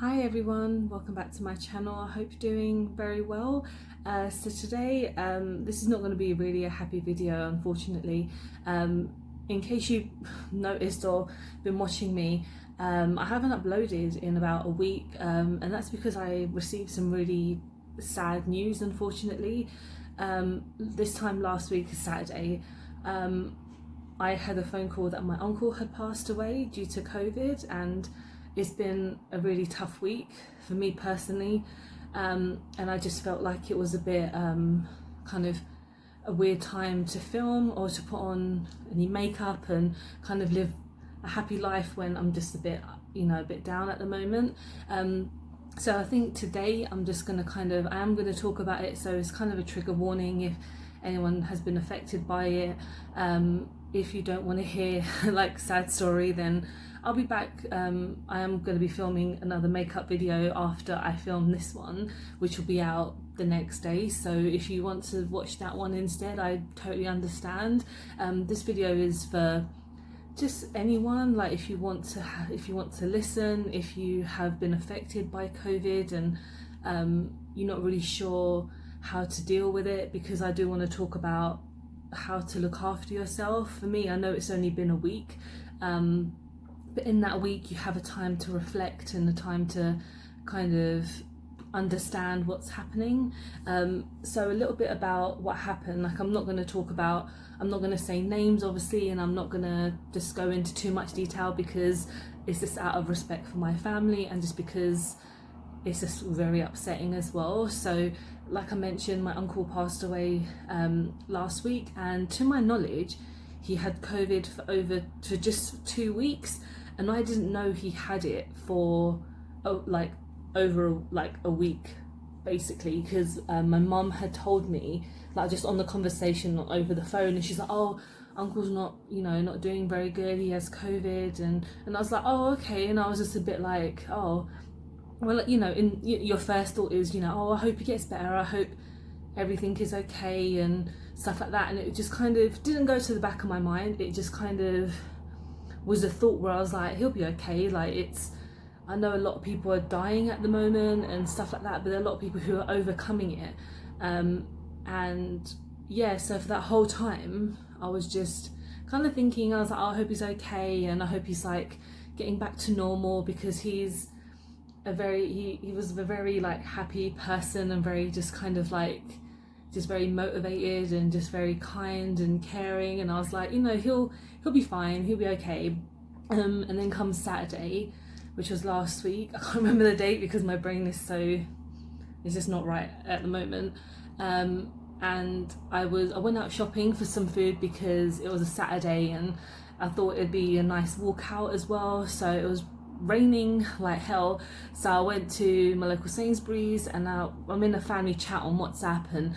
Hi everyone, welcome back to my channel. I hope you're doing very well. So today, this is not going to be really a happy video, unfortunately. In case you noticed or been watching me, I haven't uploaded in about a week, and that's because I received some really sad news, unfortunately. This time last week, Saturday, I had a phone call that my uncle had passed away due to COVID, and it's been a really tough week for me personally, and I just felt like it was a bit kind of a weird time to film or to put on any makeup and kind of live a happy life when I'm just a bit, a bit down at the moment. So I think today I'm just going to I am going to talk about it, so it's kind of a trigger warning if anyone has been affected by it. If you don't want to hear like sad story, then I'll be back. I am going to be filming another makeup video after I film this one, which will be out the next day. So if you want to watch that one instead, I totally understand. This video is for just anyone, like if you want to listen, if you have been affected by COVID and you're not really sure how to deal with it, because I do want to talk about how to look after yourself. For me, I know it's only been a week, but in that week you have a time to reflect and a time to kind of understand what's happening. So a little bit about what happened. Like I'm not going to say names obviously, and I'm not going to just go into too much detail because it's just out of respect for my family and just because it's just very upsetting as well. So like I mentioned, my uncle passed away last week, and to my knowledge he had COVID for just 2 weeks, and I didn't know he had it for over a week basically, because my mum had told me, like just on the conversation over the phone, and she's like, oh, uncle's not doing very good, he has COVID, and I was like, oh okay, and I was just a bit like, oh well, in your first thought is, oh, I hope he gets better, I hope everything is okay and stuff like that, and it just kind of didn't go to the back of my mind. It just kind of was a thought where I was like, he'll be okay. Like I know a lot of people are dying at the moment and stuff like that, but there are a lot of people who are overcoming it, and yeah, so for that whole time I was just kind of thinking, I was like, oh, I hope he's okay, and I hope he's like getting back to normal, because he was a very like happy person and very just kind of like just very motivated and just very kind and caring, and I was like, he'll be fine, he'll be okay. And then comes Saturday, which was last week. I can't remember the date because my brain is just not right at the moment. And I went out shopping for some food because it was a Saturday and I thought it'd be a nice walk out as well. So it was raining like hell, so I went to my local Sainsbury's, and now I'm in a family chat on WhatsApp, and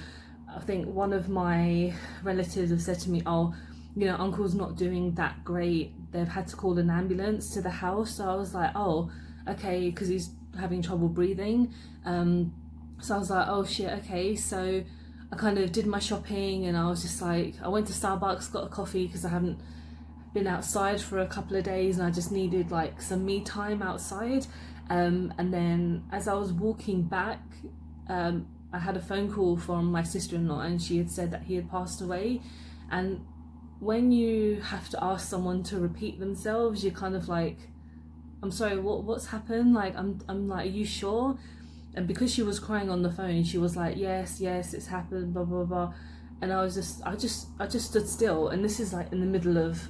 I think one of my relatives have said to me, oh, uncle's not doing that great, they've had to call an ambulance to the house. So I was like, oh okay, because he's having trouble breathing. So I was like, oh shit, okay. So I kind of did my shopping, and I was just like, I went to Starbucks, got a coffee because I haven't been outside for a couple of days and I just needed like some me time outside. And then as I was walking back, I had a phone call from my sister-in-law, and she had said that he had passed away. And when you have to ask someone to repeat themselves, you're kind of like, I'm sorry, what's happened? Like I'm like, are you sure? And because she was crying on the phone, she was like, yes, it's happened, blah blah blah. And I just stood still, and this is like in the middle of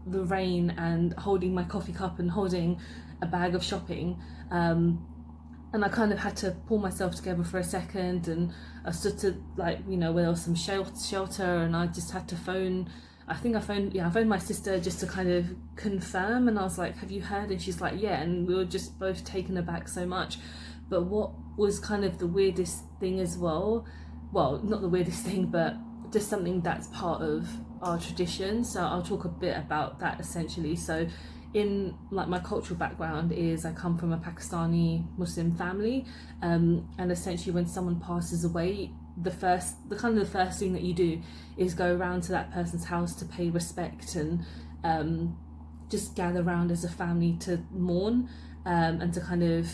the rain and holding my coffee cup and holding a bag of shopping, and I kind of had to pull myself together for a second, and I stood to like, where there was some shelter, and I just had to phone, I phoned my sister just to kind of confirm, and I was like, have you heard? And she's like, yeah, and we were just both taken aback so much. But what was kind of the weirdest thing as well not the weirdest thing, but just something that's part of our tradition, so I'll talk a bit about that essentially. So in like my cultural background is I come from a Pakistani Muslim family, and essentially when someone passes away, the first thing that you do is go around to that person's house to pay respect and just gather around as a family to mourn, and to kind of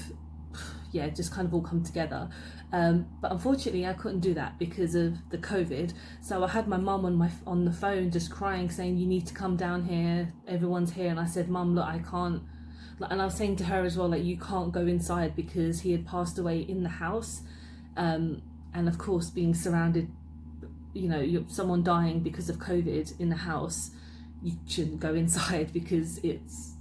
yeah, just kind of all come together. But unfortunately I couldn't do that because of the COVID. So I had my mum on the phone just crying, saying, you need to come down here, everyone's here. And I said, Mum, look, I can't. And I was saying to her as well, like, you can't go inside, because he had passed away in the house. And of course, being surrounded, you know, someone dying because of COVID in the house, you shouldn't go inside because it's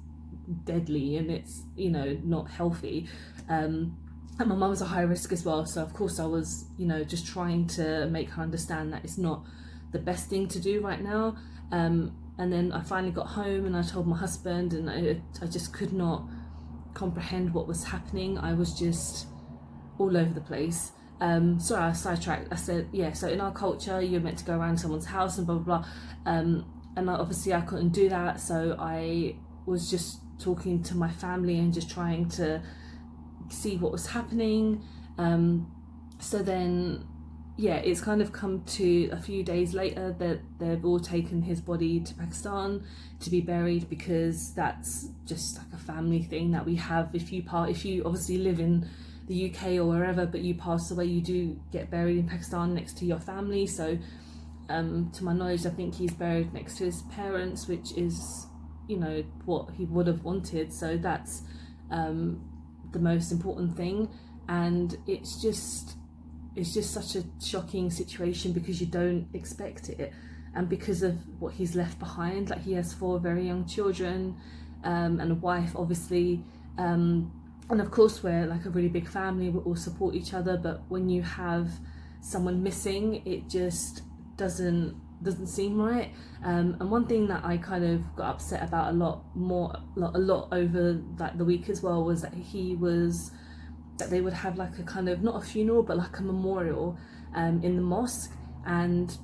deadly and it's, you know, not healthy. And my mum's a high risk as well, so of course I was, you know, just trying to make her understand that it's not the best thing to do right now. And then I finally got home and I told my husband, and I just could not comprehend what was happening. I was just all over the place. Sorry, I sidetracked. I said, yeah, so in our culture, you're meant to go around someone's house and blah, blah, blah. And obviously I couldn't do that. So I was just talking to my family and just trying to see what was happening. So then, yeah, it's kind of come to a few days later that they've all taken his body to Pakistan to be buried, because that's just like a family thing that we have. If you obviously live in the UK or wherever, but you pass away, you do get buried in Pakistan next to your family. So to my knowledge, I think he's buried next to his parents, which is, you know, what he would have wanted. So that's the most important thing. And it's just such a shocking situation, because you don't expect it, and because of what he's left behind. Like, he has 4 very young children, and a wife, obviously, and of course we're like a really big family, we all support each other. But when you have someone missing, it just doesn't seem right. And one thing that I kind of got upset about a lot over like the week as well, was that they would have like a kind of, not a funeral, but like a memorial in the mosque. And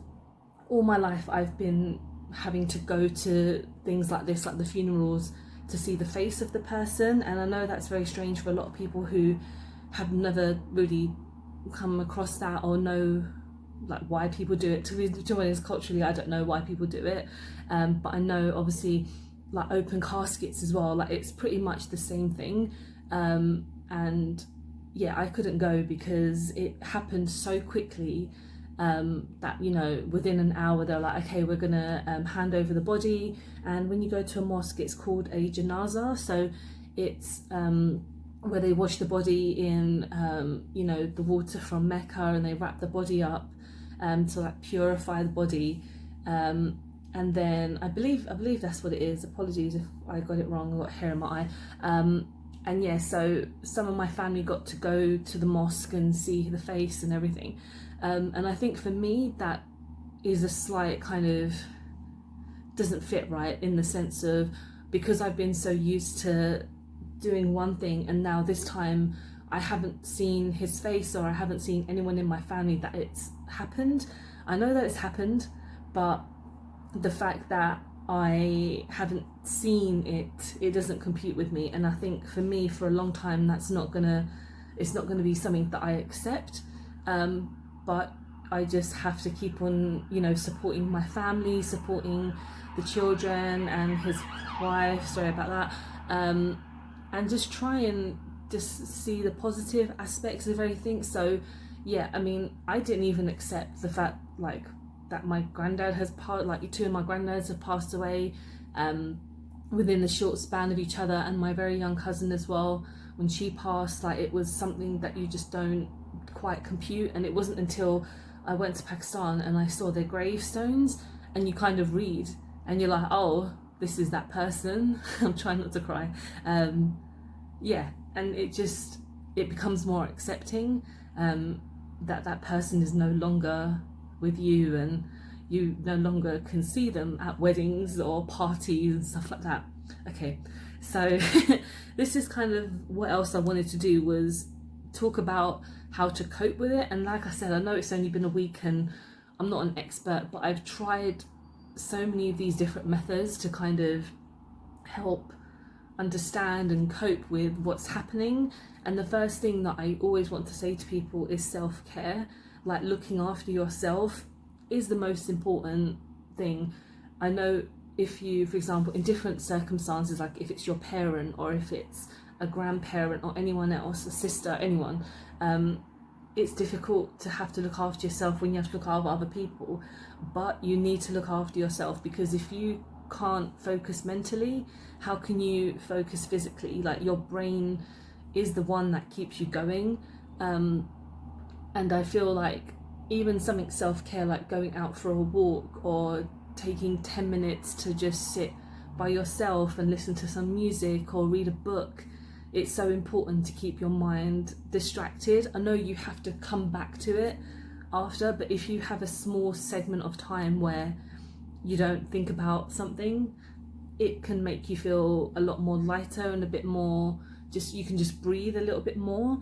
all my life I've been having to go to things like this, like the funerals, to see the face of the person. And I know that's very strange for a lot of people who have never really come across that or know like why people do it. To be honest, culturally I don't know why people do it, but I know obviously like open caskets as well, like it's pretty much the same thing. And yeah, I couldn't go because it happened so quickly, that, you know, within an hour they're like, okay, we're gonna hand over the body. And when you go to a mosque, it's called a janaza, so it's where they wash the body in you know, the water from Mecca, and they wrap the body up to like purify the body. And then I believe that's what it is. Apologies if I got it wrong, I got hair in my eye. And yeah, so some of my family got to go to the mosque and see the face and everything. And I think for me, that is a slight kind of doesn't fit right, in the sense of, because I've been so used to doing one thing, and now this time I haven't seen his face, or I haven't seen anyone in my family that it's happened. I know that it's happened, but the fact that I haven't seen it doesn't compute with me. And I think for me, for a long time, it's not gonna be something that I accept. But I just have to keep on, you know, supporting my family, supporting the children and his wife, sorry about that, and just try and just see the positive aspects of everything. So yeah, I mean, I didn't even accept the fact like that my granddad has like 2 of my granddads have passed away within the short span of each other, and my very young cousin as well, when she passed. Like, it was something that you just don't quite compute. And it wasn't until I went to Pakistan and I saw their gravestones, and you kind of read and you're like, oh, this is that person. I'm trying not to cry. Yeah, and it becomes more accepting that person is no longer with you, and you no longer can see them at weddings or parties and stuff like that. Okay, so this is kind of what else I wanted to do, was talk about how to cope with it. And like I said, I know it's only been a week and I'm not an expert, but I've tried so many of these different methods to kind of help understand and cope with what's happening. And the first thing that I always want to say to people is self-care. Like, looking after yourself is the most important thing. I know if you, for example, in different circumstances, like if it's your parent or if it's a grandparent or anyone else, a sister, anyone, it's difficult to have to look after yourself when you have to look after other people. But you need to look after yourself, because if you can't focus mentally, how can you focus physically? Like, your brain is the one that keeps you going. And I feel like even something self-care, like going out for a walk or taking 10 minutes to just sit by yourself and listen to some music or read a book, it's so important to keep your mind distracted. I know you have to come back to it after, but if you have a small segment of time where you don't think about something, it can make you feel a lot more lighter and a bit more you can just breathe a little bit more.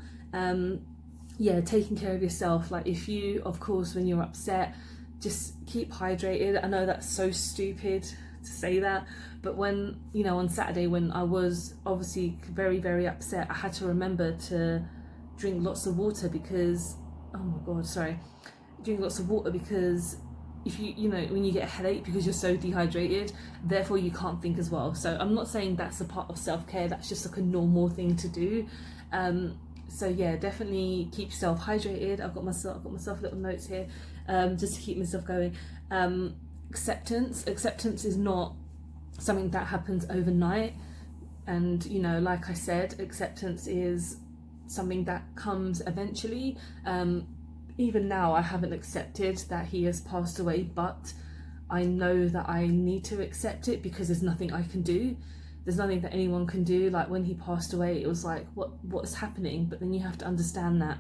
Taking care of yourself. Like, if you, of course, when you're upset, just keep hydrated. I know that's so stupid to say that, but when, on Saturday, when I was obviously very, very upset, I had to remember to drink lots of water because, drink lots of water because if when you get a headache because you're so dehydrated, therefore you can't think as well. So I'm not saying that's a part of self-care, that's just like a normal thing to do. So yeah, definitely keep yourself hydrated. I've got myself little notes here, just to keep myself going. Acceptance is not something that happens overnight, and like I said, acceptance is something that comes eventually. Even now, I haven't accepted that he has passed away, but I know that I need to accept it because there's nothing I can do. There's nothing that anyone can do. Like, when he passed away, it was like, what is happening? But then you have to understand that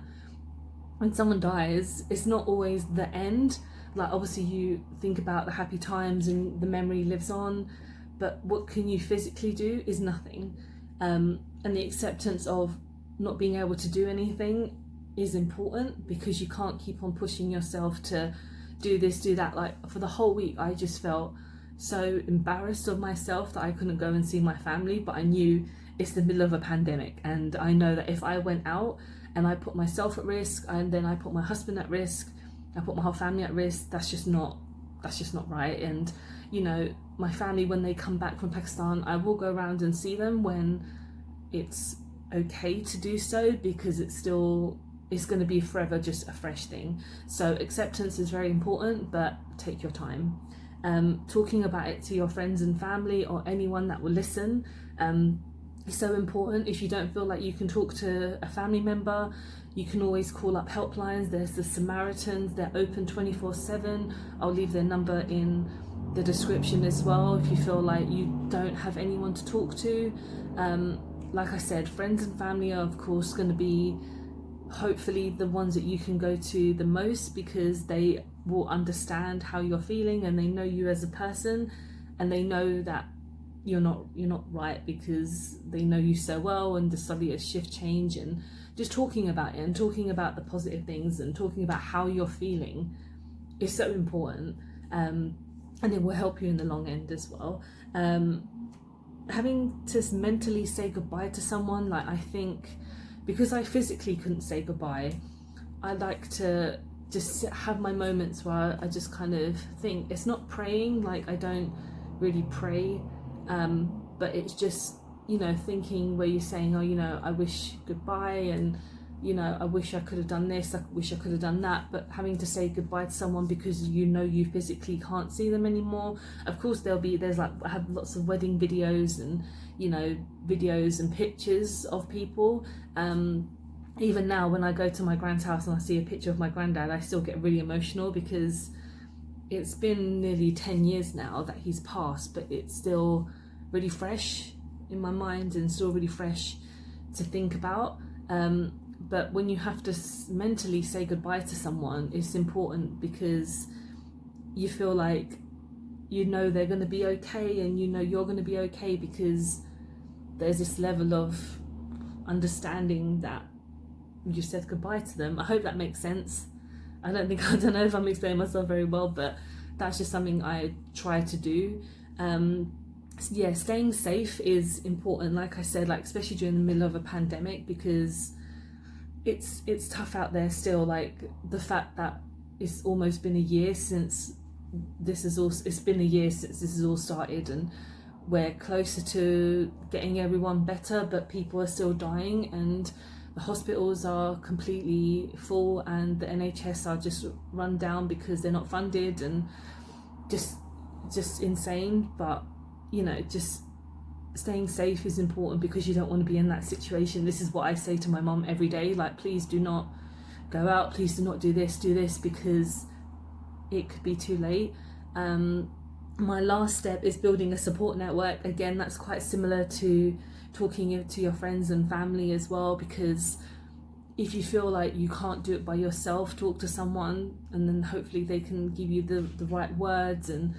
when someone dies, it's not always the end. Like, obviously you think about the happy times and the memory lives on, but what can you physically do is nothing. And the acceptance of not being able to do anything is important, because you can't keep on pushing yourself to do this, do that. Like, for the whole week, I just felt so embarrassed of myself that I couldn't go and see my family, but I knew it's the middle of a pandemic, and I know that if I went out and I put myself at risk, and then I put my husband at risk, I put my whole family at risk, that's just not right. And my family, when they come back from Pakistan, I will go around and see them when it's okay to do so, because it's going to be forever just a fresh thing. So acceptance is very important, but take your time. Talking about it to your friends and family or anyone that will listen is so important. If you don't feel like you can talk to a family member, you can always call up helplines. There's the Samaritans, they're open 24/7. I'll leave their number in the description as well if you feel like you don't have anyone to talk to. Like I said, friends and family are of course going to be hopefully the ones that you can go to the most, because they will understand how you're feeling and they know you as a person, and they know that you're not right because they know you so well, and just suddenly a shift change, and just talking about it and talking about the positive things and talking about how you're feeling is so important, and it will help you in the long end as well. Having to mentally say goodbye to someone, like, I think because I physically couldn't say goodbye, I like to just have my moments where I just kind of think. It's not praying, like I don't really pray, but it's just thinking where you're saying, I wish goodbye, and I wish I could have done this, I wish I could have done that. But having to say goodbye to someone because you physically can't see them anymore. Of course I have lots of wedding videos and videos and pictures of people. Even now when I go to my grand's house and I see a picture of my granddad, I still get really emotional, because it's been nearly 10 years now that he's passed, but it's still really fresh in my mind and still really fresh to think about. But when you have to mentally say goodbye to someone, it's important, because you feel like they're going to be okay, and you're going to be okay, because there's this level of understanding that you said goodbye to them. I hope that makes sense. I don't know if I'm explaining myself very well, but that's just something I try to do. Staying safe is important, like I said, like especially during the middle of a pandemic, because it's tough out there still. Like, the fact that it's almost been a year since this has all started, and we're closer to getting everyone better, but people are still dying, and the hospitals are completely full, and the NHS are just run down because they're not funded, and just insane. But you know, just staying safe is important, because you don't want to be in that situation. This is what I say to my mum every day, like, please do not go out, please do not do this, because it could be too late. My last step is building a support network. Again, that's quite similar to talking to your friends and family as well, because if you feel like you can't do it by yourself, talk to someone, and then hopefully they can give you the right words and,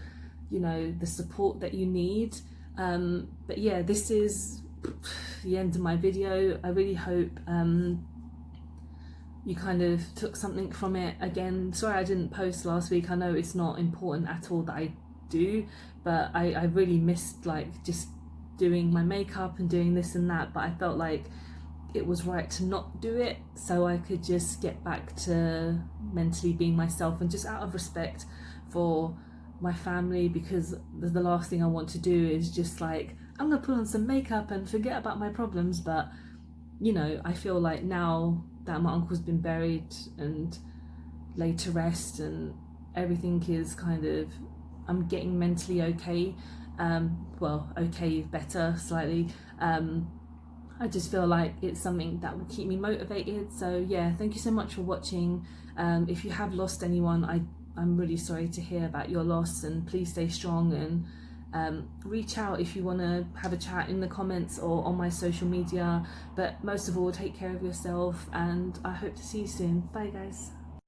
you know, the support that you need. But yeah, this is the end of my video. I really hope you kind of took something from it. Again, sorry I didn't post last week. I know it's not important at all that I do, but I really missed like just doing my makeup and doing this and that, but I felt like it was right to not do it so I could just get back to mentally being myself, and just out of respect for my family, because the last thing I want to do is just like, I'm gonna put on some makeup and forget about my problems. But you know, I feel like now that my uncle's been buried and laid to rest and everything is kind of, I'm getting mentally okay, well, okay, better slightly. I just feel like it's something that will keep me motivated. So yeah, thank you so much for watching. If you have lost anyone, I'm really sorry to hear about your loss, and please stay strong, and reach out if you want to have a chat in the comments or on my social media. But most of all, take care of yourself, and I hope to see you soon. Bye guys.